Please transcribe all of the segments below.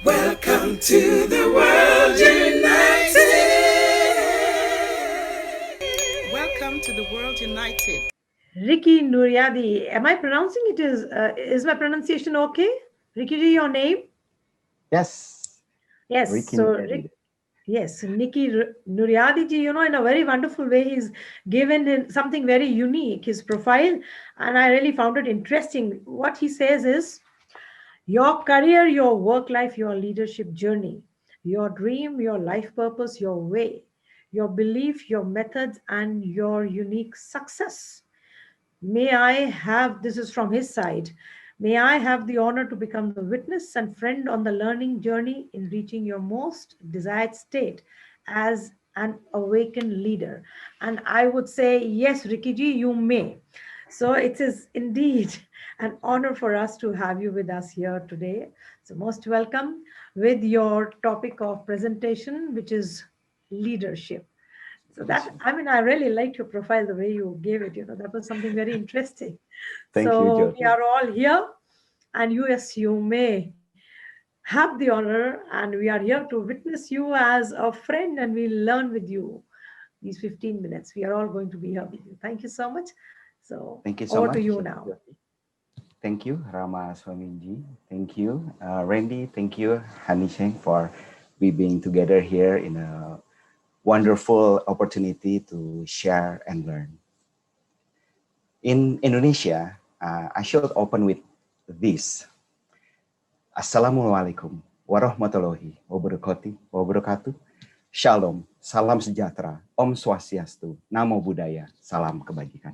Welcome to the world united. Welcome to the world united. Ricky Nuriadi. Am I pronouncing it? Is my pronunciation okay? Ricky, your name? Yes, Yes. Ricky So, Nuriadi. yes, Nuriadi ji, in a very wonderful way, he's given in something very unique, his profile, and I really found it interesting. What he says is, your career, your work life, your leadership journey, your dream, your life purpose, your way, your belief, your methods, and your unique success. May I have, this is from his side, may I have the honor to become the witness and friend on the learning journey in reaching your most desired state as an awakened leader. And I would say, yes, Rikiji, you may. So it is indeed an honor for us to have you with us here today. So, most welcome with your topic of presentation, which is leadership. So that, I mean, I really liked your profile, the way you gave it, that was something very interesting. Thank you, So we Jyoti. are all here, and you, yes, you may have the honor, and we are here to witness you as a friend, and we'll learn with you these 15 minutes. We are all going to be here with you. Thank you so much. So Thank you so over to much, you now. Jyoti. Thank you, Rama Swamiji. Thank you, Randy. Thank you, Hanisheng, for we being together here in a wonderful opportunity to share and learn. In Indonesia, I should open with this. Assalamualaikum warahmatullahi wabarakatuh. Shalom, salam sejahtera, Om Swastiastu, Namo Buddhaya, salam kebajikan.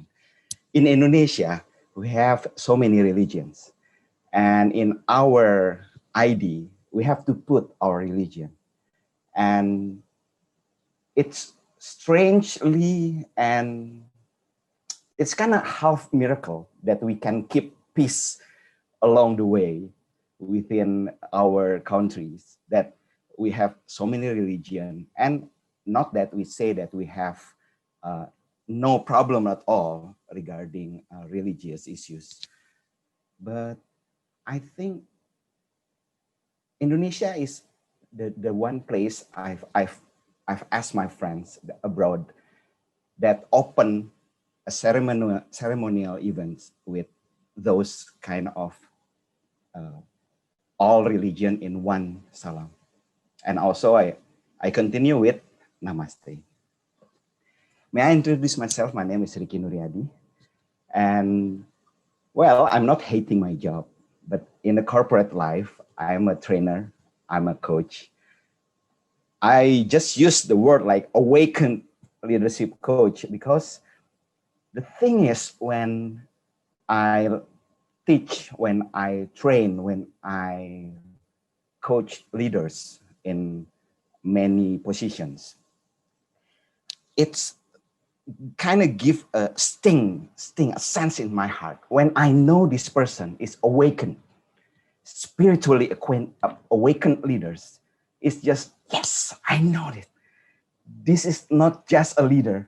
In Indonesia, we have so many religions. And in our ID, we have to put our religion. And it's strangely and it's kind of half miracle that we can keep peace along the way within our countries, that we have so many religion, and not that we say that we have uh, no problem at all regarding religious issues, but I think Indonesia is the one place I've asked my friends abroad that open a ceremonial events with those kind of uh, all religion in one salam. And also I continue with Namaste. May I introduce myself? My name is Ricky Nuriadi. And well, I'm not hating my job, but in the corporate life, I'm a trainer, I'm a coach. I just use the word like awakened leadership coach because the thing is, when I teach, when I train, when I coach leaders in many positions, it's kind of give a sting, a sense in my heart when I know this person is awakened, spiritually awakened leaders. It's just, yes, I know it. This is not just a leader.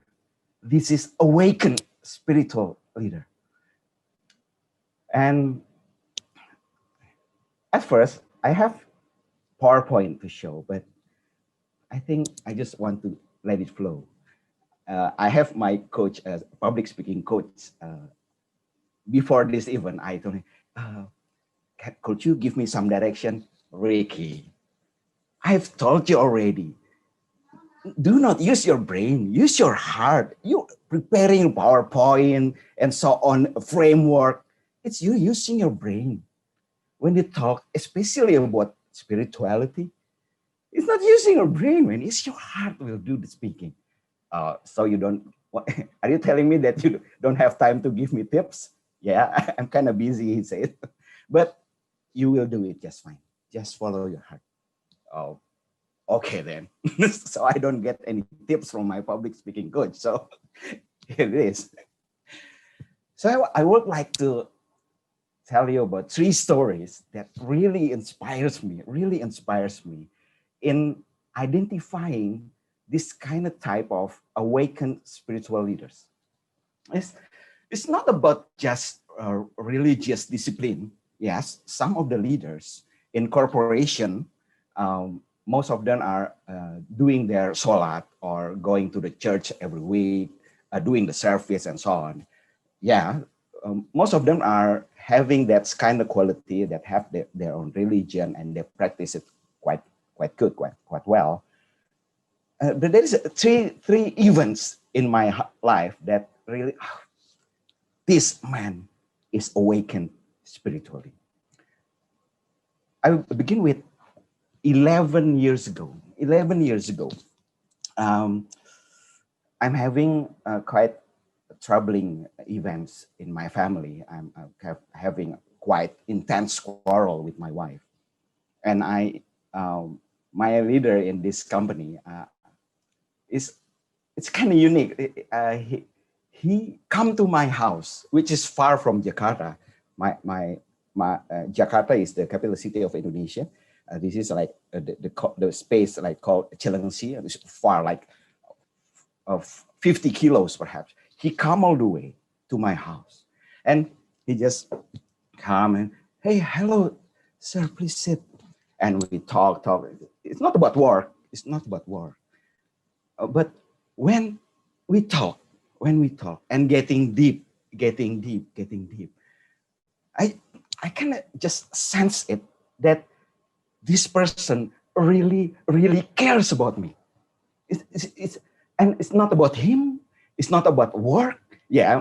This is awakened spiritual leader. And at first, I have PowerPoint to show, but I think I just want to let it flow. I have my coach, public speaking coach. Before this event, I told him, could you give me some direction? Ricky, I've told you already. Do not use your brain, use your heart. You preparing PowerPoint and so on, a framework. It's you using your brain. When you talk, especially about spirituality, it's not using your brain, man. It's your heart will do the speaking. So you don't, are you telling me that you don't have time to give me tips? Yeah, I'm kind of busy, he said. But you will do it just fine. Just follow your heart. Oh, okay then. So I don't get any tips from my public speaking coach. So here it is. So I would like to tell you about 3 stories that really inspires me in identifying this kind of type of awakened spiritual leaders. It's not about just religious discipline. Yes, some of the leaders in corporation, most of them are doing their solat or going to the church every week, doing the service and so on. Yeah, most of them are having that kind of quality, that have their own religion, and they practice it quite good, quite well. But there is three events in my life that really, this man is awakened spiritually. I begin with 11 years ago. 11 years ago, I'm having quite troubling events in my family. I'm having quite intense quarrel with my wife, and my leader in this company is, it's kind of unique. He come to my house, which is far from Jakarta. Jakarta is the capital city of Indonesia. This is like the space like called Cilengsi. It's far, like of 50 kilos perhaps. He come all the way to my house, and he just come and, hey, hello, sir, please sit. And we talk. It's not about work. It's not about work. But when we talk and getting deep, I kind of just sense it, that this person really cares about me. And it's not about him. It's not about work. Yeah,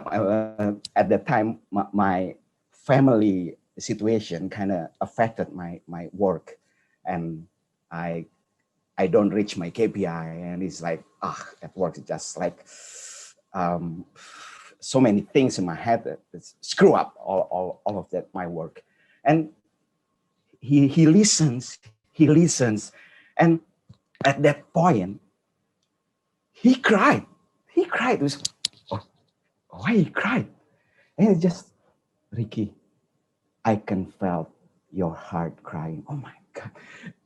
at that time, my family situation kind of affected my work, and I don't reach my KPI, and it's like, at work, it's just like so many things in my head that screw up all of that, my work. And he listens, and at that point, he cried. It was, why he cried? And it's just, Ricky, I can feel your heart crying. Oh my God.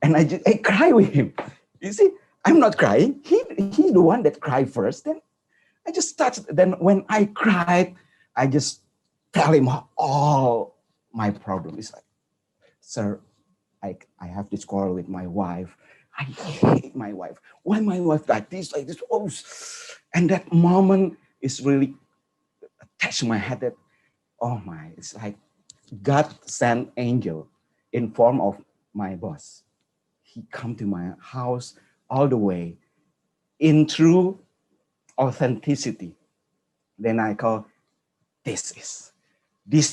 And I cry with him. You see, I'm not crying. He's the one that cried first. Then I just touched. Then when I cried, I just tell him all my problem. It's like, sir, I have this quarrel with my wife. I hate my wife. Why my wife like this? Oh, and that moment is really attached to my head. That, oh my, it's like God sent angel in form of my boss. He come to my house all the way in true authenticity. Then I call, this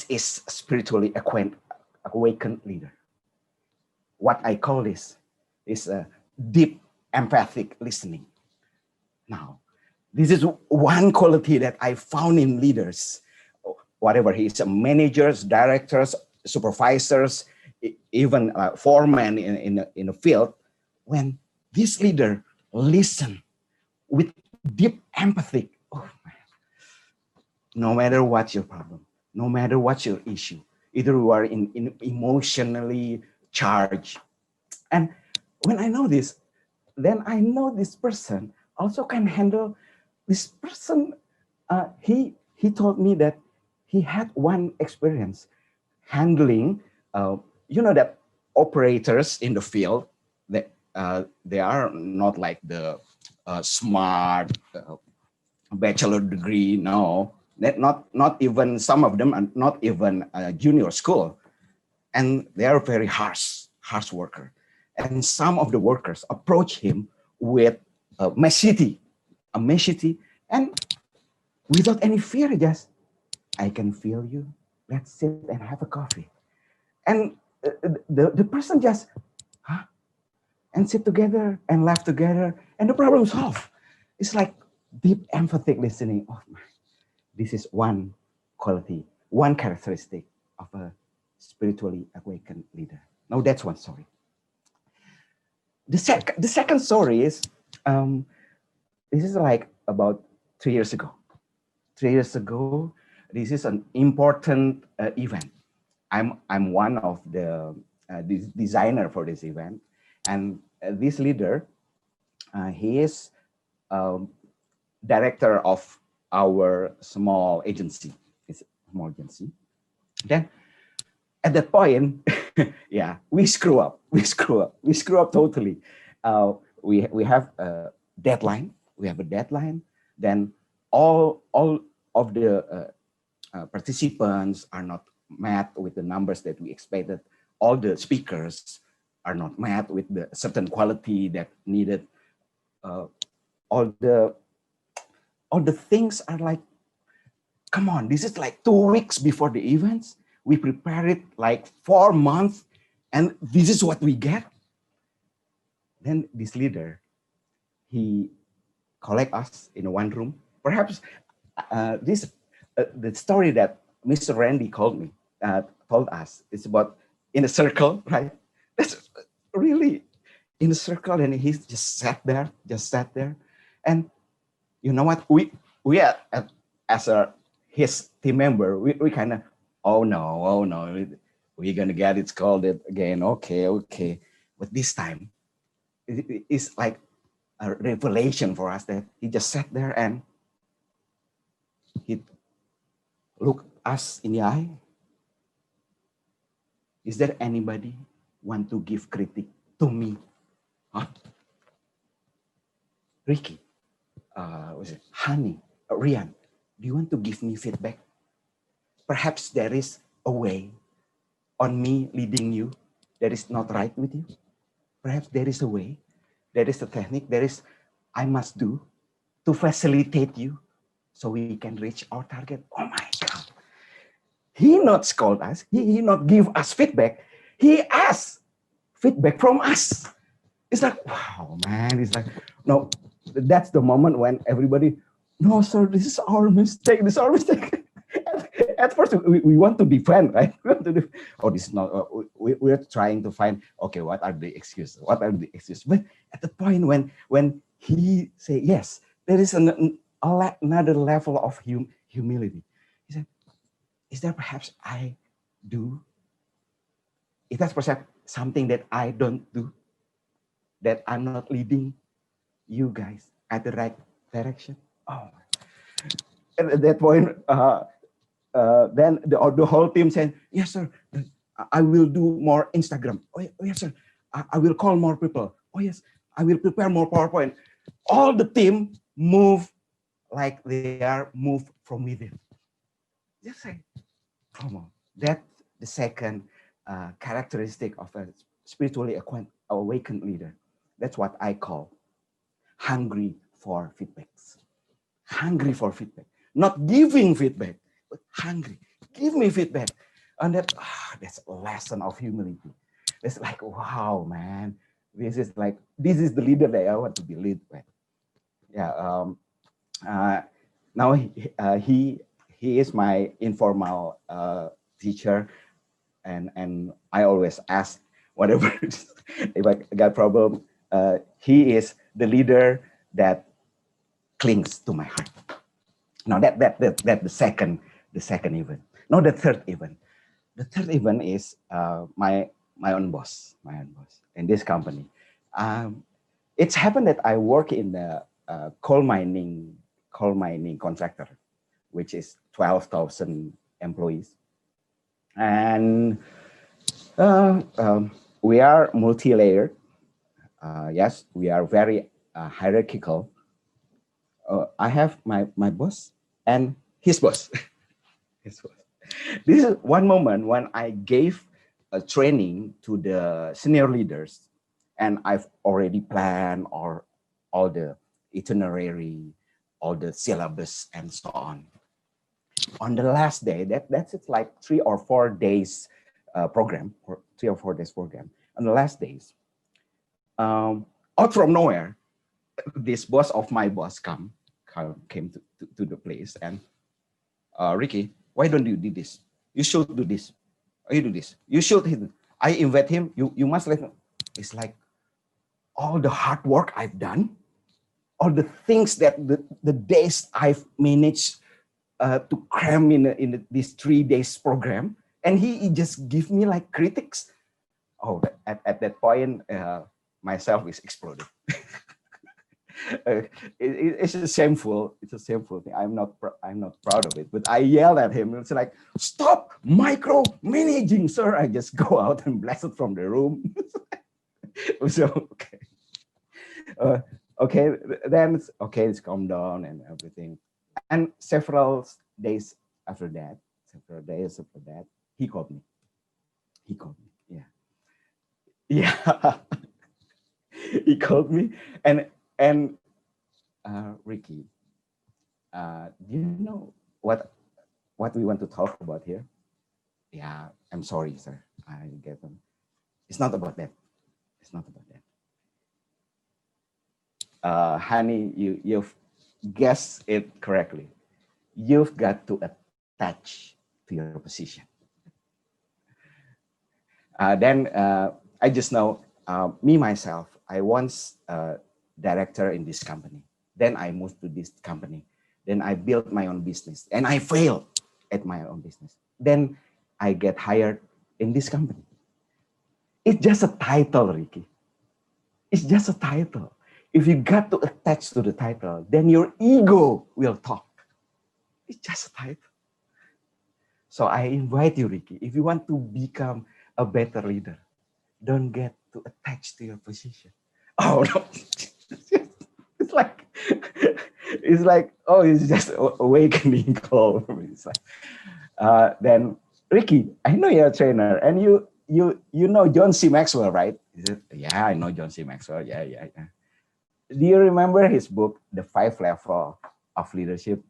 is spiritually awakened leader. What I call this is a deep empathic listening. Now, this is one quality that I found in leaders, whatever he is, managers, directors, supervisors, even foremen in the field. When this leader listen with deep empathy, oh man, no matter what's your problem, no matter what's your issue, either you are in emotionally charged. And when I know this, then I know this person also can handle. This person, he told me that he had one experience handling, that operators in the field, that they are not like the smart bachelor degree. No, not even, some of them are not even junior school, and they are very harsh worker. And some of the workers approach him with machete, and without any fear, just, I can feel you. Let's sit and have a coffee. And the person just, huh? And sit together and laugh together, and the problem solved. It's like deep empathic listening. Oh my, this is one quality, one characteristic of a spiritually awakened leader. Now that's one story. The second story is, this is like about 3 years ago. 3 years ago, this is an important event. I'm one of the designer for this event, and this leader, he is director of our small agency. It's a small agency. Then at that point, Yeah, we screw up. We screw up. We screw up totally. We have a deadline. We have a deadline. Then all of the participants are not met with the numbers that we expected. All the speakers are not met with the certain quality that needed. Uh, all the things are like, come on, this is like 2 weeks before the events. We prepare it like 4 months, and this is what we get. Then this leader, he collect us in one room. Perhaps the story that Mr. Randy told us is about in a circle, right? That's really in a circle, and he just sat there, and you know what? We are as his team member, we kind of, oh no, we're gonna get it scolded again. Okay, but this time it's like a revelation for us that he just sat there and he looked us in the eye. Is there anybody want to give critique to me? Huh? Ricky, was it Honey, Rian, do you want to give me feedback? Perhaps there is a way on me leading you that is not right with you. Perhaps there is a way, there is a technique, there is I must do to facilitate you so we can reach our target. Oh my God. He not scold us, he not give us feedback, he asks feedback from us. It's like, wow, man. It's like, no, that's the moment when everybody, no, sir, this is our mistake. This is our mistake. At first, we want to defend, right? We want to oh, this is not, we're trying to find, okay, what are the excuses? What are the excuses? But at the point when he say, yes, there is another level of humility. He said, is there perhaps I do? Is that perhaps something that I don't do? That I'm not leading you guys at the right direction? Oh, and at that point, then the whole team said, yes, sir, I will do more Instagram. Oh, yes, sir, I will call more people. Oh, yes, I will prepare more PowerPoint. All the team move like they are moved from within. Just say, come on. That's the second characteristic of a spiritually awakened leader. That's what I call hungry for feedbacks. Hungry for feedback. Not giving feedback, but hungry. Give me feedback. And that's a lesson of humility. It's like, wow, man. This is the leader that I want to be led by. Yeah. Now he is my informal teacher, and I always ask whatever if I got problem. He is the leader that clings to my heart. Now that the second event. Now the third event. The third event is my own boss in this company. It's happened that I work in the coal mining contractor, which is 12,000 employees, and we are multi-layered. Yes, we are very hierarchical. I have my boss and his boss. His boss. This is one moment when I gave a training to the senior leaders, and I've already planned all the itinerary, all the syllabus, and so on. On the last day, that's it's like 3 or 4 days program, or 3 or 4 days program. On the last days, out from nowhere, this boss of my boss came to the place and Ricky, why don't you do this? You should do this. You do this. You should. I invite him. You must let him. It's like all the hard work I've done, all the things that the days I've managed to cram in this 3 days program, and he just give me like critics. Oh, at that point, myself is exploded. Uh, it's a shameful. It's a shameful thing. I'm not proud of it. But I yelled at him. It's like, stop micromanaging, sir. I just go out and blasted from the room. So okay, uh, okay. Then okay, it's calmed down and everything. And several days after that, he called me. He called me. Yeah, yeah. He called me and Ricky, do you know what we want to talk about here? Yeah, I'm sorry, sir. I get them. It's not about that. It's not about that. Honey, you've guessed it correctly. You've got to attach to your position. Then I just know me myself. I once director in this company. Then I moved to this company. Then I built my own business, and I failed at my own business. Then I get hired in this company. It's just a title, Ricky. It's just a title. If you got to attach to the title, then your ego will talk. It's just a title. So I invite you, Ricky, if you want to become a better leader, don't get to attach to your position. Oh no. It's like oh, it's just awakening call. It's like, then Ricky, I know you're a trainer, and you know John C. Maxwell, right? He said, yeah, I know John C. Maxwell. Yeah, yeah, yeah. Do you remember his book, The 5 Level of Leadership?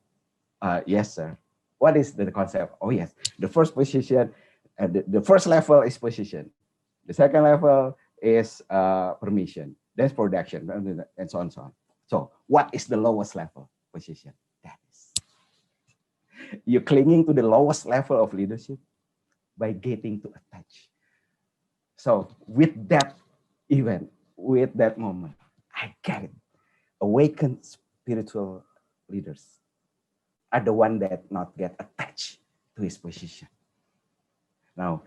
Yes, sir. What is the concept? Oh, yes. The first position, the first level is position. The second level is permission. That's production, and so on, so on. So, what is the lowest level position? That is you're clinging to the lowest level of leadership by getting to attach. So, with that event, with that moment, I get it. Awakened spiritual leaders are the one that not get attached to his position. Now,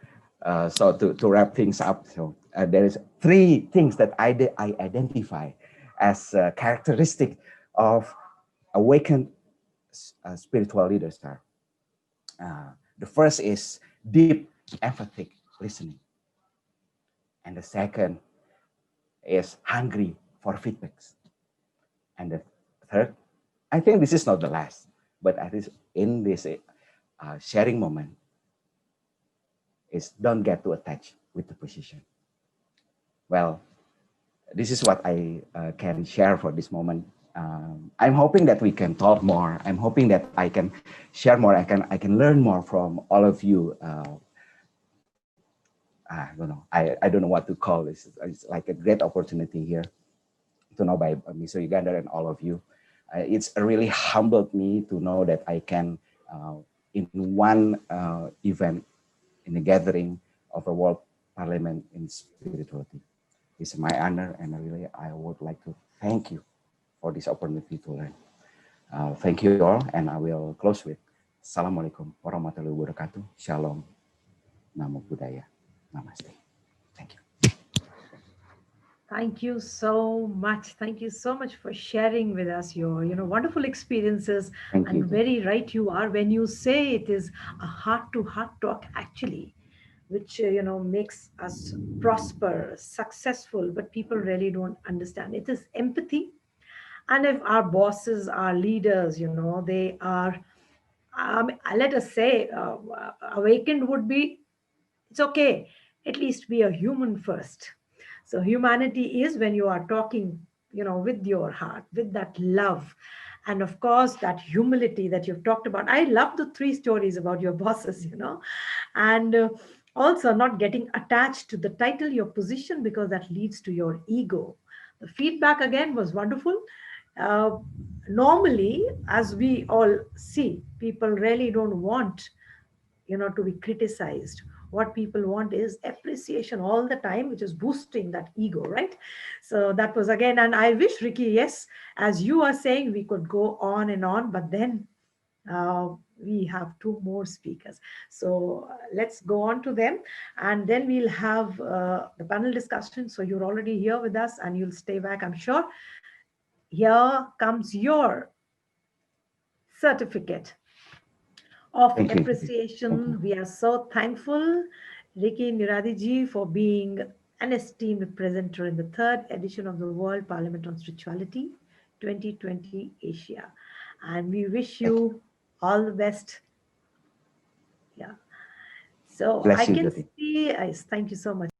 so to wrap things up, so there is 3 things that I identify as characteristic of awakened spiritual leaders. The first is deep empathic listening, and the second is hungry for feedbacks, and the third, I think this is not the last, but at least in this sharing moment, is don't get too attached with the position. Well, this is what I can share for this moment. I'm hoping that we can talk more. I'm hoping that I can share more. I can learn more from all of you. I don't know. I don't know what to call this. It's like a great opportunity here to know by Mr. Yugandhar and all of you. It's really humbled me to know that I can, in one event, in a gathering of a World Parliament in spirituality. It's my honor, and I would like to thank you for this opportunity to learn. Thank you all, and I will close with Assalamualaikum warahmatullahi wabarakatuh. Shalom. Namo Buddhaya. Namaste. Thank you. Thank you so much. Thank you so much for sharing with us your, wonderful experiences. Thank And you. very right you are when you say it is a heart-to-heart talk, actually, which makes us prosper, successful. But people really don't understand. It is empathy, and if our bosses, our leaders, they are, let us say, awakened would be, it's okay, at least be a human first. So humanity is when you are talking, with your heart, with that love, and of course that humility that you've talked about. I love the 3 stories about your bosses, and also not getting attached to the title, your position, because that leads to your ego. The feedback again was wonderful. uh, Normally, as we all see, people really don't want, to be criticized. What people want is appreciation all the time, which is boosting that ego, right? So that was again, and I wish, Ricky, yes, as you are saying, we could go on and on, but then we have 2 more speakers. So let's go on to them, and then we'll have the panel discussion. So you're already here with us, and you'll stay back, I'm sure. here comes your certificate of Thank you. Thank you. appreciation. We are so thankful, Ricky Nuradi ji, for being an esteemed presenter in the third edition of the World Parliament on Spirituality 2020 Asia. And we wish Thank you. you all the best. Yeah. So I Bless you, can Jyoti. see, thank you so much.